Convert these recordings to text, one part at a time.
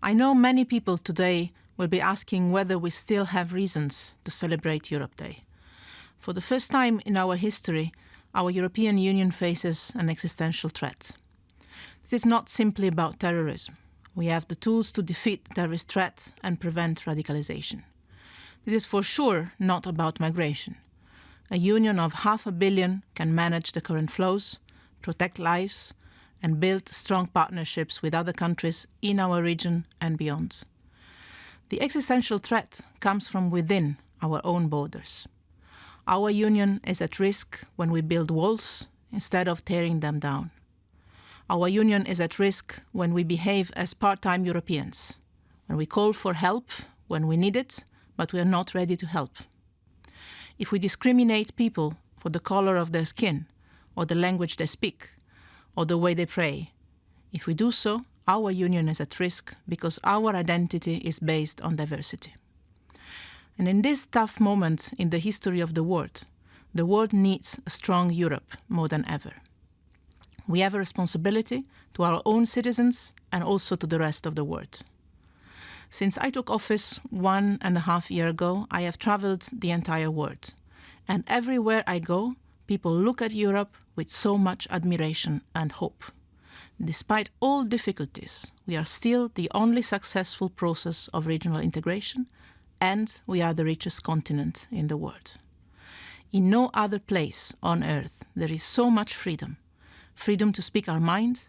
I know many people today will be asking whether we still have reasons to celebrate Europe Day. For the first time in our history, our European Union faces an existential threat. This is not simply about terrorism. We have the tools to defeat the terrorist threat and prevent radicalization. This is for sure not about migration. A union of 500 million can manage the current flows, protect lives, and build strong partnerships with other countries in our region and beyond. The existential threat comes from within our own borders. Our union is at risk when we build walls instead of tearing them down. Our union is at risk when we behave as part-time Europeans, when we call for help when we need it, but we are not ready to help. If we discriminate people for the color of their skin, or the language they speak, or the way they pray, if we do so, our union is at risk because our identity is based on diversity. And in this tough moment in the history of the world needs a strong Europe more than ever. We have a responsibility to our own citizens and also to the rest of the world. Since I took office 1.5 years ago, I have traveled the entire world. And everywhere I go, people look at Europe with so much admiration and hope. Despite all difficulties, we are still the only successful process of regional integration, and we are the richest continent in the world. In no other place on earth there is so much freedom. Freedom to speak our mind,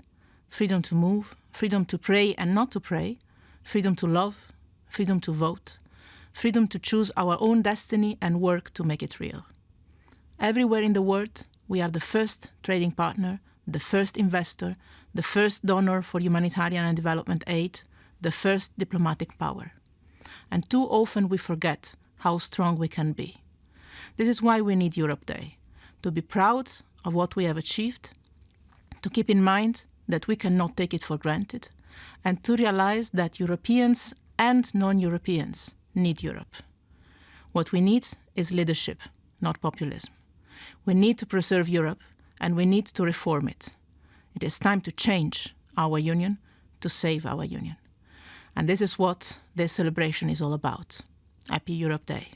freedom to move, freedom to pray and not to pray, freedom to love, freedom to vote, freedom to choose our own destiny and work to make it real. Everywhere in the world, we are the first trading partner, the first investor, the first donor for humanitarian and development aid, the first diplomatic power. And too often we forget how strong we can be. This is why we need Europe Day, to be proud of what we have achieved, to keep in mind that we cannot take it for granted, and to realize that Europeans and non-Europeans need Europe. What we need is leadership, not populism. We need to preserve Europe, and we need to reform it. It is time to change our union, to save our union. And this is what this celebration is all about. Happy Europe Day.